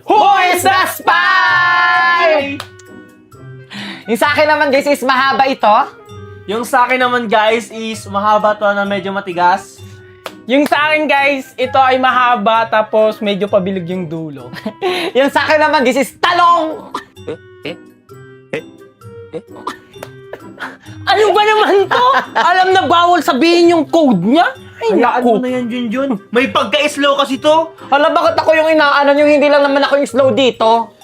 Who is the spy? Yung sa akin naman guys is mahaba ito. Yung sa akin naman guys is mahaba to na medyo matigas. Yung sa akin guys, ito ay mahaba tapos medyo pabilog yung dulo. Yung sa akin naman guys is talong. Ano ba naman to? Alam na bawal sabihin yung code niya? Ay Hayaan mo naku. na yan, Junjun. May pagka-slow kasi to. Hala, bakit ako yung inaanan yung hindi lang naman ako yung slow dito?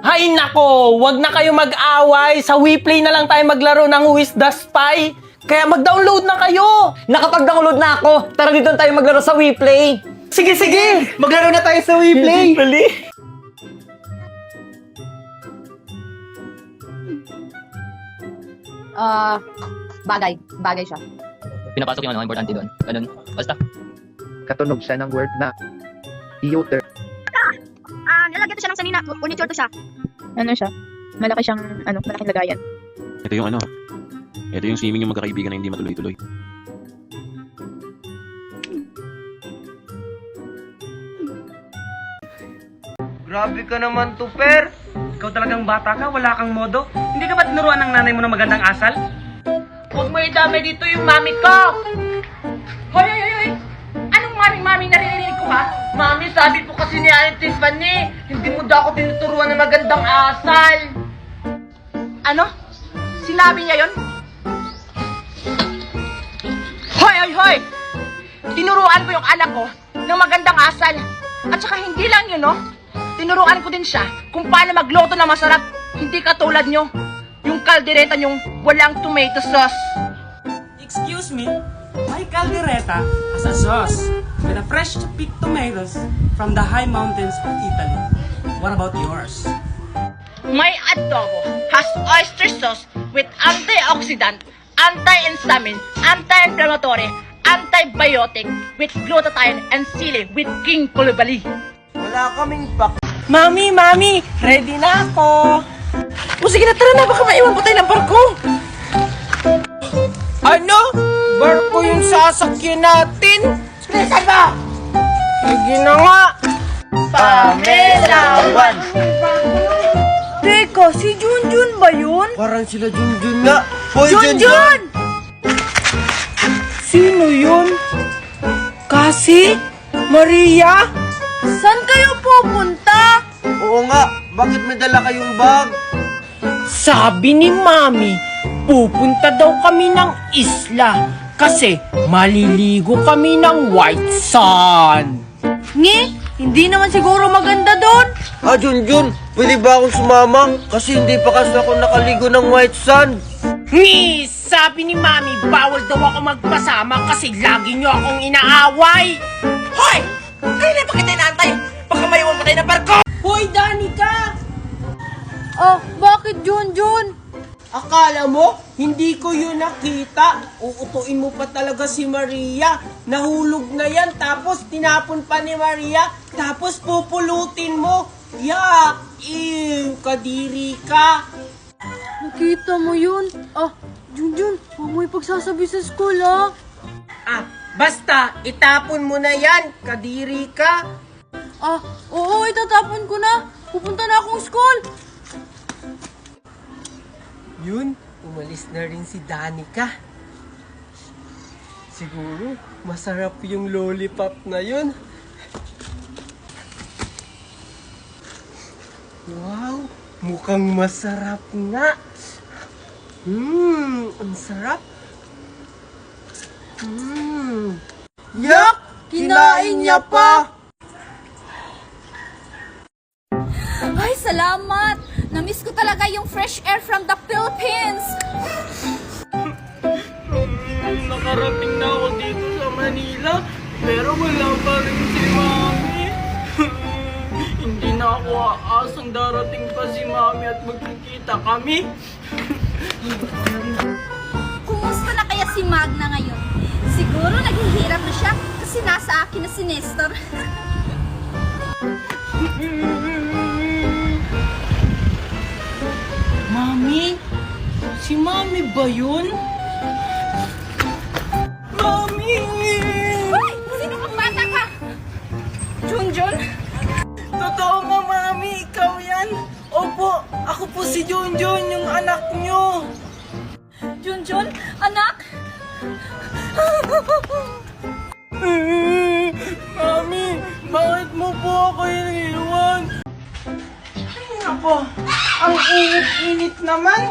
Hay nako, wag na kayo mag-away. Sa WePlay na lang tayo maglaro ng Who is the Spy. Kaya mag-download na kayo. Nakapag-download na ako. Tara dito tayo maglaro sa WePlay. Sige, sige. Maglaro na tayo sa WePlay. Bagay siya. Pinapasok yung importante doon. Ganun. Basta. Katunog siya ng word na theater. Nalagyan to siya ng sanina. Furniture to siya. Ano siya? Malaki siyang, malaking lagayan. Ito yung ito yung swimming yung magkakaibigan na hindi matuloy-tuloy. Grabe ka naman, Tuper. Ikaw talagang bata ka, wala kang modo. Hindi ka ba tinuruan ng nanay mo ng magandang asal? Huwag mo idamay dito yung mami ko! Hoy, hoy, hoy, hoy! Anong mami naririnig ko ha? Mami, sabi po kasi ni Aunt Tiffany, hindi mo daw ako tinuturuan ng magandang asal. Ano? Sinabi niya yon? Hoy, hoy, hoy! Tinuruan ko yung anak ko ng magandang asal. At saka hindi lang yun, no? Tinuruan ko din siya kung paano magluto ng masarap. Hindi katulad nyo, yung kaldereta nyong walang tomato sauce. Excuse me, my caldereta has a sauce with a fresh picked tomatoes from the high mountains of Italy. What about yours? My adobo has oyster sauce with antioxidant, anti-histamine, anti-inflammatory, antibiotic with glutathione and sili with king kulubali. Wala kaming pak. Mami, ready na ako. O sige na, tara na, baka maiwan pa tayo ng barko. Ano? Barko yung sasakyan natin? Saan ba? Sige na nga. Pamelawan. Teka, si Junjun ba yun? Parang sila Junjun nga. Hoy, Junjun! Sino yun? Kasi? Maria? Saan kayo pupunta? Oo nga. Bakit may dala kayong bag? Sabi ni Mami, pupunta daw kami ng isla kasi maliligo kami ng white sun. Ngi, hindi naman siguro maganda doon. Junjun, pwede ba akong sumama? Kasi hindi pa kasi ako nakaligo ng white sun. Ni, sabi ni Mami, bawal daw ako magpasama kasi lagi niyo akong inaaway. Hoy! Kailan pa kita inaantay? Baka maiwan pa tayo ng barko! Hoy, Danica! Oh, bakit Junjun? Akala mo, hindi ko yun nakita. Uutuin mo pa talaga si Maria. Nahulog na yan, tapos tinapon pa ni Maria, tapos pupulutin mo. Yak! Ew! Kadiri ka! Nakita mo yun? Junjun, huwag mo ipagsasabi sa school, ah. Basta, itapon mo na yan. Kadiri ka. Oo, itatapon ko na. Pupunta na akong school. Yun, umalis na rin si Danica. Siguro, masarap yung lollipop na yun. Wow, mukhang masarap nga. Ang sarap. Yak! Kinain niya pa! Ay, salamat! Namiss ko talaga yung fresh air from the Philippines! Nakarating na ako dito sa Manila, pero wala pa rin si Mami. Hindi na ako aasang darating pa si Mami at magkikita kami. Kumusta na kaya si Magna ngayon? Siguro naghihirap na siya kasi nasa akin na si Nestor. Mami? Si Mami ba yun? Mami! Hoy! Sino kang bata ka? Junjun? Totoo nga, Ako po si Junjun, yung anak nyo. Junjun, anak! Mami, bakit mo po ako iniwan? Ay, nako, ang init-init naman.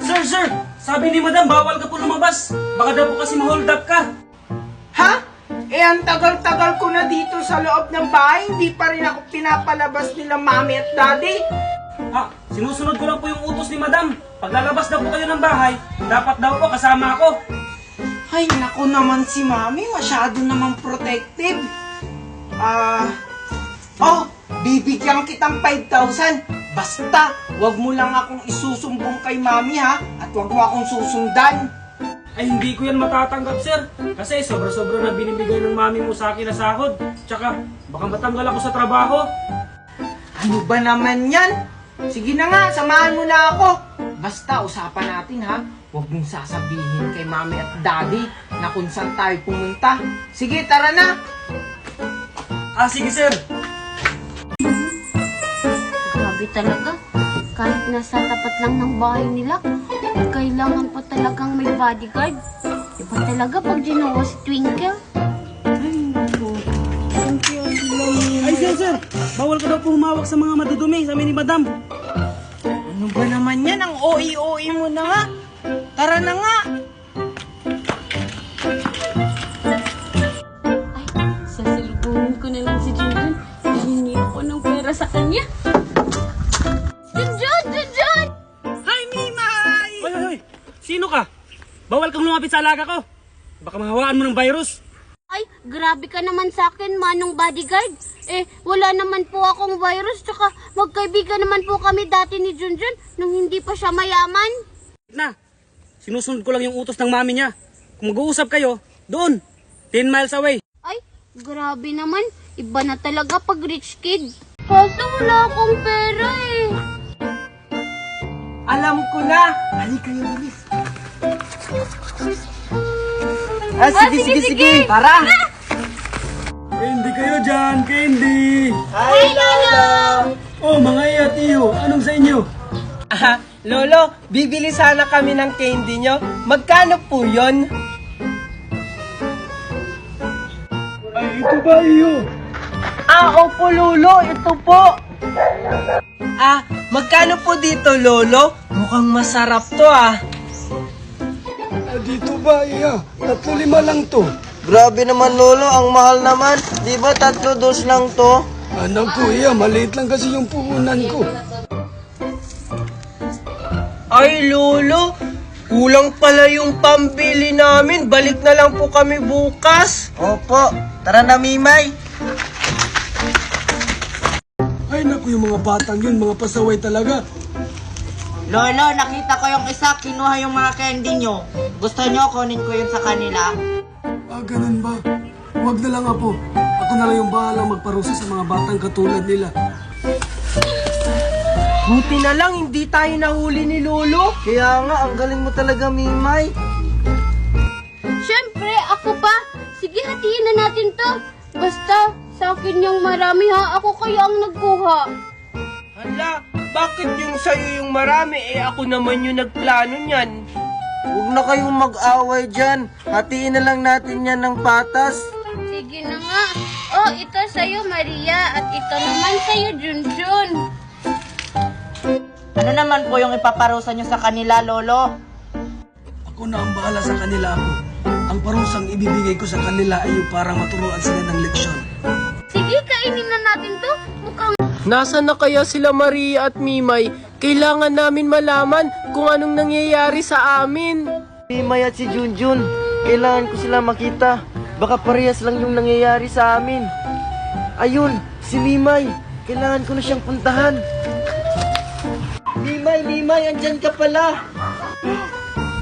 Sir, sabi ni madam, bawal ka po lumabas. Baka daw po kasi ma-hold up ka. Ha? Ang tagal-tagal ko na dito sa loob ng bahay, hindi pa rin ako pinapalabas nila mami at daddy. Ha? Sinusunod ko lang po yung utos ni madam. Pag lalabas daw po kayo ng bahay, dapat daw po kasama ako. Ay, naku naman si mami, masyado naman protective. Bibigyan kitang 5,000. Basta, wag mo lang akong isusumbong kay mami ha, at wag mo akong susundan. Ay, hindi ko yan matatanggap, sir. Kasi sobra-sobra na binibigay ng mami mo sa akin na sahod. Tsaka, baka matanggal ako sa trabaho. Ano ba naman yan? Sige na nga, samahan mo na ako. Basta, usapan natin ha. Huwag mong sasabihin kay mami at daddy na kung saan tayo pumunta. Sige, tara na. Sige, sir. Grabe talaga. Kahit nasa tapat lang ng bahay nila, kailangan pa talagang may bodyguard. Iba talaga pag ginawa si Twinkle. Ay, sir. Bawal ka daw po humawak sa mga madudumi, sabi ni madam. Ano ba naman yan? Ang OE-OE mo na nga. Tara na nga. Ay, sasalubungin ko na lang si Junjun. Hihingi ako ng pera sa kanya. Junjun! Hi, Mimay! Hoy! Sino ka? Bawal kang lumapit sa alaga ko. Baka mahawaan mo ng virus. Ay, grabe ka naman sa akin, manong bodyguard. Wala naman po akong virus, tsaka magkaibigan naman po kami dati ni Junjun nung hindi pa siya mayaman. Na, sinusunod ko lang yung utos ng mami niya. Kung mag-uusap kayo, doon, 10 miles away. Ay, grabe naman. Iba na talaga pag rich kid. Kaso wala akong pera eh. Alam ko na. Halika kayo, bilis. Sige. Tara. Candy kayo dyan, Candy. Hi, Lolo! Oh, mga iyatiyo, anong sa inyo? Lolo, bibili sana kami ng candy nyo. Magkano po yon? Ay, ito ba iyo? Opo, Lolo, ito po. Magkano po dito, Lolo? Mukhang masarap to, Dito ba, iya? 3-5 lang to. Grabe naman, Lolo, ang mahal naman. Di ba 3 dos lang to? Anak ko, iya, maliit lang kasi yung puhunan ko. Ay, Lolo, kulang pala yung pambili namin. Balik na lang po kami bukas. Opo, tara na, Mimay. Ay, naku, yung mga batang yun, mga pasaway talaga. Lolo, nakita ko yung isa, kinuha yung mga candy nyo. Gusto nyo, kunin ko yun sa kanila. Ganun ba? Huwag na lang, Apo. Ako na lang yung bahala magparusa sa mga batang katulad nila. Buti na lang, hindi tayo nahuli ni Lolo. Kaya nga, ang galing mo talaga, Mimay. Siyempre, ako pa. Sige, hatiin na natin to. Basta, sa akin yung marami ha. Ako kaya ang nagkuha. Hala, bakit yung sa'yo yung marami? Ako naman yung nagplano niyan. Huwag na kayong mag-away dyan. Hatiin na lang natin yan ng patas. Sige na nga. Oh, ito sa'yo, Maria. At ito naman sa'yo, Junjun. Ano naman po yung ipaparusa nyo sa kanila, Lolo? Ako na ang bahala sa kanila, Apo. Ang parusang ibibigay ko sa kanila ay yung parang maturuan sila ng leksyon. Sige, kainin na natin to. Mukhang Nasaan na kaya sila Maria at Mimay? Kailangan namin malaman kung anong nangyayari sa amin. Mimay at si Junjun, kailangan ko sila makita. Baka parehas lang yung nangyayari sa amin. Ayun, si Mimay. Kailangan ko na siyang puntahan. Mimay, andyan ka pala.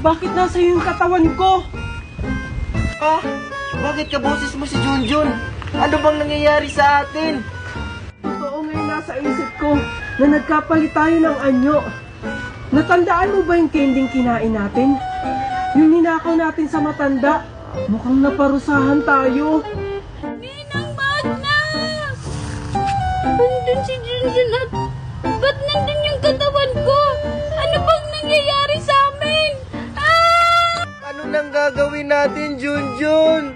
Bakit nasa iyo yung katawan ko? Bakit kaboses mo si Junjun? Ano bang nangyayari sa atin? Totoo ngayon nasa isip ko na nagkapalit tayo ng anyo. Natandaan mo ba yung kending kinain natin? Yung ninakaw natin sa matanda? Mukhang naparusahan tayo. Ninang Magna! Nandun si Junjun at ba't nandun yung ang gagawin natin, Junjun?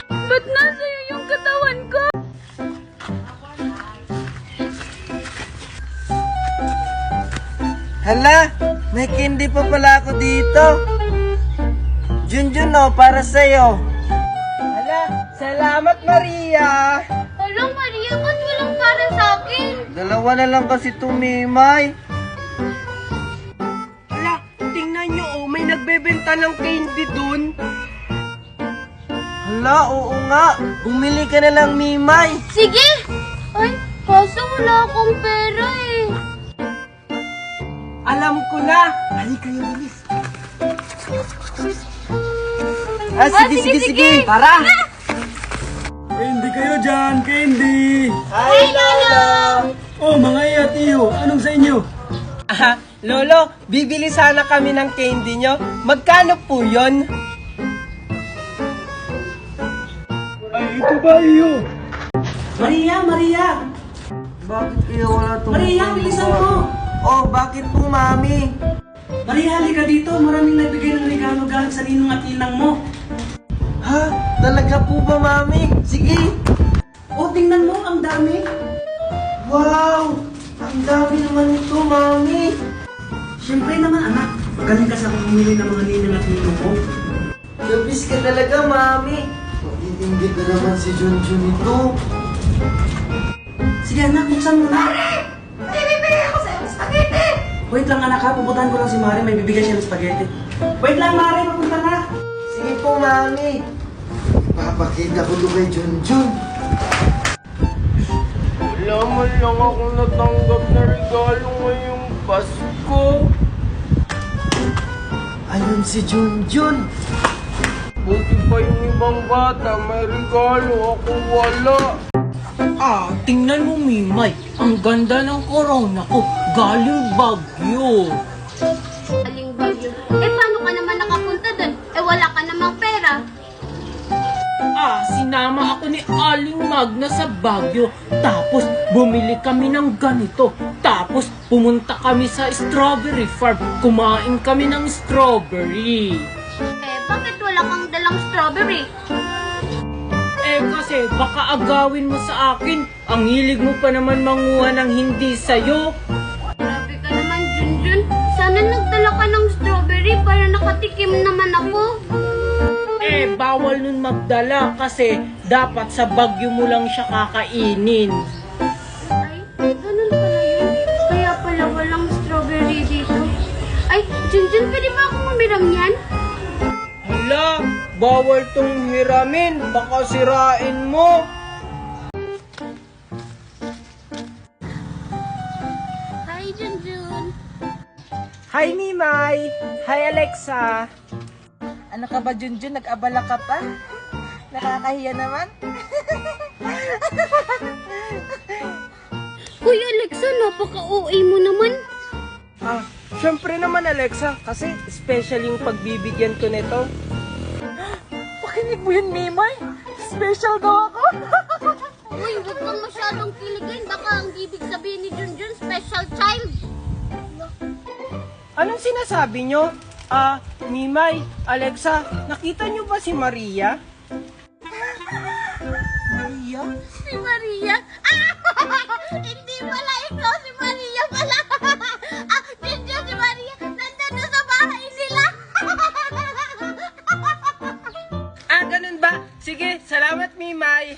Ba't nasa'yo yung katawan ko? Hala, may candy pa pala ako dito. Junjun, oh, para sa'yo. Hala, salamat, Maria. Alam, Maria, ba't walang para sa akin? Dalawa na lang kasi tumimay. Hala, tingnan nyo, oh, may nagbebenta ng candy dun. Hala, oo nga. Bumili ka na lang, Mimay. Sige! Ay, kaso wala akong pera eh. Alam ko na. Halika kayo, bilis. Sige. Tara. Candy kayo dyan, candy! Hi, Lolo. Oh, mga iyat-iyo, anong sa inyo? Lolo, bibili sana kami ng candy nyo. Magkano po yun? Ay, ito ba iyo? Maria! Bakit kaya wala itong Maria, bilisan mo! Oh, bakit po, Mami? Maria, halika dito. Maraming nagbigay ng regalo galing sa ninong at ninang mo. Ha? Talaga po ba, Mami? Sige. O, tingnan mo, ang dami. Wow! Ang dami naman ito, Mami. Siyempre naman, anak. Magaling ka sa pumili ng mga ninang at ninong mo. Labis ka talaga, Mami. Matitindi ka naman si Junjun ito. Sige, anak, buksan mo na. Wait lang, anak ha. Pupuntahan ko lang si Mari. May bibigyan siya ng spaghetti. Wait lang, Mari. Papunta na. Sige po, Mami. Papakita ko doon kay Junjun. Wala man lang akong natanggap na regalo ngayong Pasko. Ayun si Junjun. Buti pa yung ibang bata, may regalo, ako wala. Tingnan mo, Mimay. Ang ganda ng corona ko. Galing Baguio. Aling bagyo. Eh, paano ka naman nakapunta doon? Eh, wala ka namang pera. Sinama ako ni Aling Magna sa Baguio. Tapos, bumili kami ng ganito. Tapos, pumunta kami sa strawberry farm. Kumain kami ng strawberry. Eh, bakit wala kang dalang strawberry? Kasi baka agawin mo sa akin. Ang hilig mo pa naman manguha ng hindi sa'yo. Grabe ka naman, Junjun. Sana nagdala ka ng strawberry para nakatikim naman ako. Bawal nun magdala kasi dapat sa Baguio mo lang siya kakainin. Ay, ganun pala yun. Kaya pala walang strawberry dito. Ay, Junjun, pwede ba akong umiram yan? Hala, bawal tong hiramin. Baka sirain mo. Hi, Junjun. Hi, Mimay. Hi, Alexa. Ano ka ba, Junjun? Nag-abala ka pa? Nakakahiya naman. Kuya Alexa, napaka-OA mo naman. Syempre naman, Alexa. Kasi special yung pagbibigyan ko nito. Pakinig mo yun, Mimay. Special daw ako. Uy, huwag kang masyadong kiligin. Baka ang ibig sabihin ni Junjun, special child. Anong sinasabi nyo? Mimay, Alexa, nakita nyo ba si Maria? Maria? Si Maria? Hindi pala ikaw, si Maria pala. Junjun, si Maria, nandito sa bahay nila. Ganun ba? Sige, salamat, Mimay.